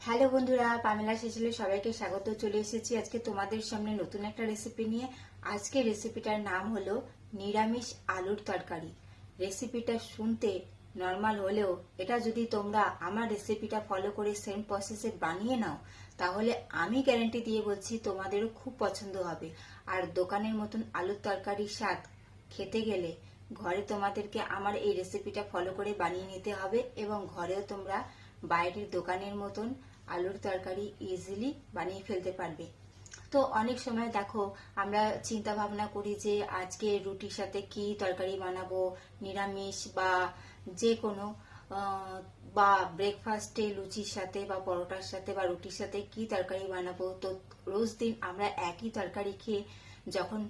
Hello বন্ধুরা, Pamela সেচেলে সবাইকে স্বাগত। চলে এসেছি আজকে তোমাদের সামনে নতুন একটা রেসিপি নিয়ে। আজকে রেসিপিটার নাম হলো নিরামিষ আলুর তরকারি। রেসিপিটা শুনতে নর্মাল হলেও এটা যদি তোমরা আমার রেসিপিটা ফলো করে সেম প্রসেসে বানিয়ে নাও, তাহলে আমি গ্যারান্টি দিয়ে বলছি তোমাদেরও খুব পছন্দ হবে। আর দোকানের মতন আলুর তরকারির স্বাদ খেতে গেলে ঘরে তোমাদেরকে আমার এই রেসিপিটা ফলো করে বানিয়ে নিতে হবে, এবং ঘরেও তোমরা বাইরের দোকানের মতন আলুর তরকারি ইজিলি বানিয়ে ফেলতে পারবে। তো অনেক সময় দেখো, আমরা চিন্তা ভাবনা করি যে আজকে রুটির সাথে কি তরকারি বানাবো, নিরামিষ বা যে কোনো বা ব্রেকফাস্টে লুচির সাথে বা পরোটার সাথে বা রুটির সাথে কি তরকারি বানাবো। তো রোজ দিন আমরা একই তরকারি খেয়ে যখন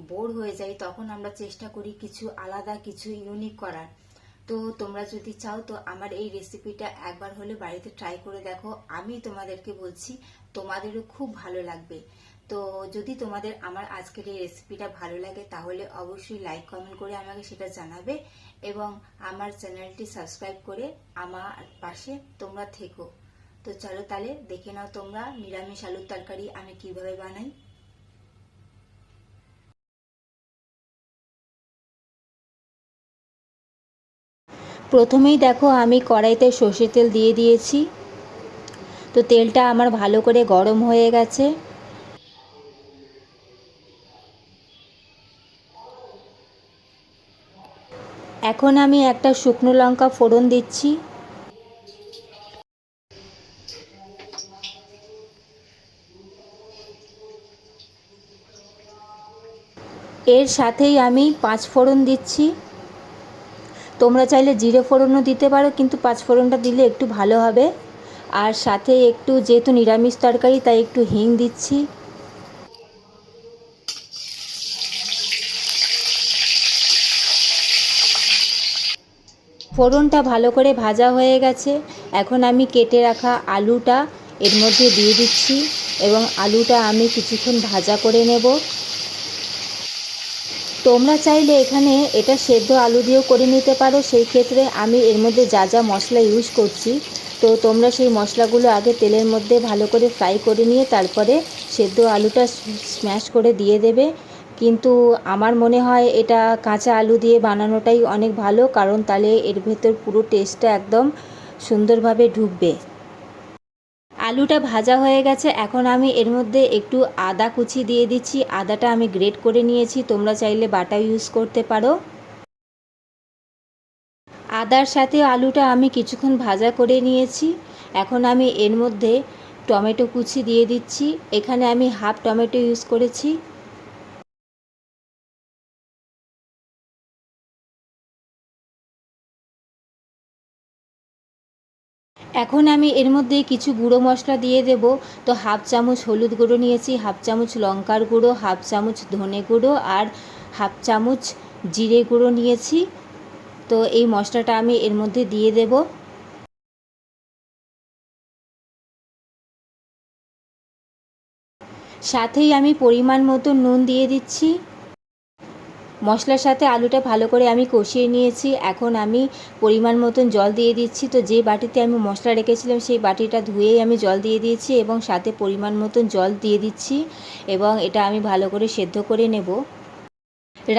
বোর হয়ে যাই, তখন আমরা চেষ্টা করি কিছু আলাদা, কিছু ইউনিক করার। তো তোমরা যদি চাও তো আমার এই রেসিপিটা একবার হলে বাড়িতে ট্রাই করে দেখো। আমি তোমাদেরকে বলছি তোমাদেরও খুব ভালো লাগবে। তো যদি তোমাদের আমার আজকের এই রেসিপিটা ভালো লাগে, তাহলে অবশ্যই লাইক কমেন্ট করে আমাকে সেটা জানাবে, এবং আমার চ্যানেলটি সাবস্ক্রাইব করে আমার পাশে তোমরা থেকো। তো চলো তাহলে দেখে নাও তোমরা নিরামিষ আলুর তরকারি আমি কিভাবে বানাই। প্রথমেই দেখো, আমি কড়াইতে সর্ষের তেল দিয়ে দিয়েছি। তো তেলটা আমার ভালো করে গরম হয়ে গেছে। এখন আমি একটা শুকনো লঙ্কা ফোড়ন দিচ্ছি। এর সাথেই আমি 5 ফোড়ন দিচ্ছি। তোমরা চাইলে জিরে ফোড়নও দিতে পারো, কিন্তু 5 ফোড়নটা দিলে একটু ভালো হবে। আর সাথে একটু, যেহেতু নিরামিষ তরকারি, তাই একটু হিং দিচ্ছি। ফোড়নটা ভালো করে ভাজা হয়ে গেছে। এখন আমি কেটে রাখা আলুটা এর মধ্যে দিয়ে দিচ্ছি, এবং আলুটা আমি কিছুক্ষণ ভাজা করে নেব। তোমরা চাইলে এখানে এটা সেদ্ধ আলু দিয়েও করে নিতে পারো। সেই ক্ষেত্রে আমি এর মধ্যে যা যা মশলা ইউজ করছি, তো তোমরা সেই মশলাগুলো আগে তেলের মধ্যে ভালো করে ফ্রাই করে নিয়ে তারপরে সেদ্ধ আলুটা স্ম্যাশ করে দিয়ে দেবে। কিন্তু আমার মনে হয় এটা কাঁচা আলু দিয়ে বানানোটাই অনেক ভালো, কারণ তাহলে এর ভেতর পুরো টেস্টটা একদম সুন্দরভাবে ঢুকবে। আলুটা ভাজা হয়ে গেছে। এখন আমি এর মধ্যে একটু আদা কুচি দিয়ে দিচ্ছি। আদাটা আমি গ্রেট করে নিয়েছি, তোমরা চাইলে বাটা ইউজ করতে পারো। আদার সাথে আলুটা আমি কিছুক্ষণ ভাজা করে নিয়েছি। এখন আমি এর মধ্যে টমেটো কুচি দিয়ে দিচ্ছি। এখানে আমি হাফ টমেটো ইউজ করেছি। এখন আমি এর মধ্যে কিছু গুঁড়ো মশলা দিয়ে দেব। তো হাফ চামচ হলুদ গুঁড়ো নিয়েছি, হাফ চামচ লঙ্কার গুঁড়ো, হাফ চামচ ধনে গুঁড়ো, আর হাফ চামচ জিরে গুঁড়ো নিয়েছি। তো এই মশলাটা আমি এর মধ্যে দিয়ে দেব। সাথেই আমি পরিমাণ মতো নুন দিয়ে দিচ্ছি। মশলার সাথে আলুটা ভালো করে আমি কষিয়ে নিয়েছি। এখন আমি পরিমাণ মতন জল দিয়ে দিচ্ছি। তো যে বাটিতে আমি মশলা রেখেছিলাম সেই বাটিটা ধুয়েই আমি জল দিয়ে দিয়েছি, এবং সাথে পরিমাণ মতন জল দিয়ে দিচ্ছি, এবং এটা আমি ভালো করে সেদ্ধ করে নেব।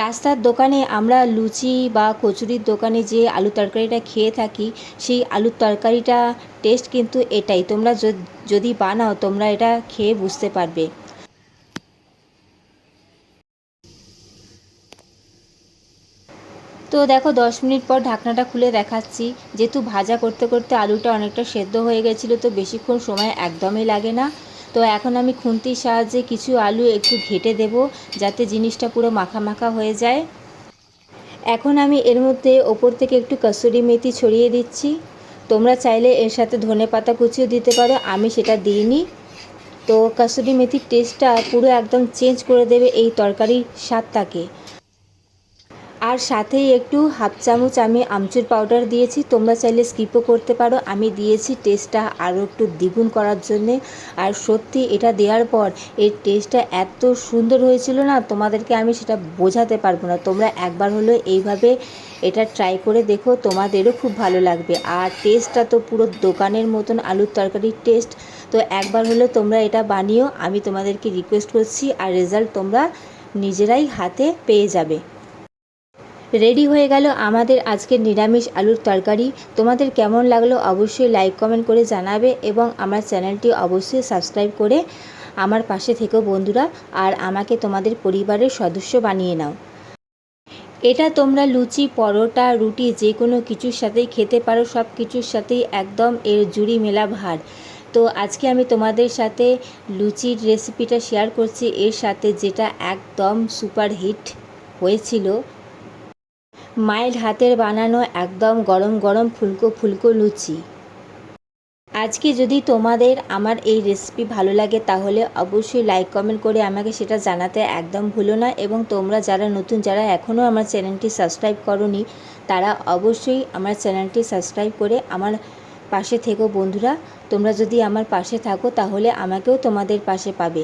রাস্তার দোকানে আমরা লুচি বা কচুরির দোকানে যে আলু তরকারিটা খেয়ে থাকি, সেই আলুর তরকারিটা টেস্ট কিন্তু এটাই। তোমরা যদি বানাও, তোমরা এটা খেয়ে বুঝতে পারবে। তো দেখো, 10 মিনিট পর ঢাকনাটা খুলে দেখাচ্ছি। যেহেতু ভাজা করতে করতে আলুটা অনেকটা সেদ্ধ হয়ে গেছিলো, তো বেশিক্ষণ সময় একদমই লাগে না। তো এখন আমি খুন্তির সাহায্যে কিছু আলু একটু ঘেঁটে দেব, যাতে জিনিসটা পুরো মাখা মাখা হয়ে যায়। এখন আমি এর মধ্যে ওপর থেকে একটু কসুরি মেথি ছড়িয়ে দিচ্ছি। তোমরা চাইলে এর সাথে ধনেপাতা কুচিও দিতে পারো, আমি সেটা দিইনি। তো কসুরি মেথির টেস্টটা পুরো একদম চেঞ্জ করে দেবে এই তরকারির স্বাদটাকে। আর সাথেই একটু হাফ চামচ আমি আমচুর পাউডার দিয়েছি, তোমরা চাইলে স্কিপও করতে পারো। আমি দিয়েছি টেস্টটা আরও একটু দ্বিগুণ করার জন্যে। আর সত্যি এটা দেওয়ার পর এই টেস্টটা এত সুন্দর হয়েছিল না, তোমাদেরকে আমি সেটা বোঝাতে পারবো না। তোমরা একবার হলো এইভাবে এটা ট্রাই করে দেখো, তোমাদেরও খুব ভালো লাগবে। আর টেস্টটা তো পুরো দোকানের মতন আলুর তরকারির টেস্ট। তো একবার হলো তোমরা এটা বানিও, আমি তোমাদেরকে রিকোয়েস্ট করছি। আর রেজাল্ট তোমরা নিজেরাই হাতে পেয়ে যাবে। রেডি হয়ে গেল আমাদের আজকের নিরামিষ আলুর তরকারি। তোমাদের কেমন লাগলো অবশ্যই লাইক কমেন্ট করে জানাবে, এবং আমার চ্যানেলটি অবশ্যই সাবস্ক্রাইব করে আমার পাশে থেকো বন্ধুরা, আর আমাকে তোমাদের পরিবারের সদস্য বানিয়ে নাও। এটা তোমরা লুচি, পরোটা, রুটি যে কোনো কিছুর সাথেই খেতে পারো, সব কিছুর সাথেই একদম এর জুড়ি মেলা ভার। তো আজকে আমি তোমাদের সাথে লুচির রেসিপিটা শেয়ার করছি, এর সাথে যেটা একদম সুপার হিট হয়েছিল, মায়ের হাতের বানানো একদম গরম গরম ফুলকো ফুলকো লুচি। আজকে যদি তোমাদের আমার এই রেসিপি ভালো লাগে তাহলে অবশ্যই লাইক কমেন্ট করে আমাকে সেটা জানাতে একদম ভুলো না। এবং তোমরা যারা নতুন, যারা এখনও আমার চ্যানেলটি সাবস্ক্রাইব করোনি, তারা অবশ্যই আমার চ্যানেলটি সাবস্ক্রাইব করে আমার পাশে থেকো বন্ধুরা। তোমরা যদি আমার পাশে থাকো তাহলে আমাকেও তোমাদের পাশে পাবে।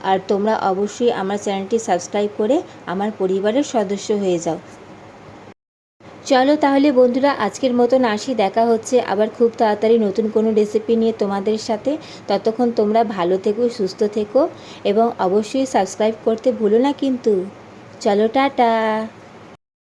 আর তোমরা অবশ্যই আমার চ্যানেলটি সাবস্ক্রাইব করে আমার পরিবারের সদস্য হয়ে যাও। চলো তাহলে বন্ধুরা, আজকের মতন আসি। দেখা হচ্ছে আবার খুব তাড়াতাড়ি নতুন কোনো রেসিপি নিয়ে তোমাদের সাথে। ততক্ষণ তোমরা ভালো থেকো, সুস্থ থেকো, এবং অবশ্যই সাবস্ক্রাইব করতে ভুলো না কিন্তু। চলো, টাটা।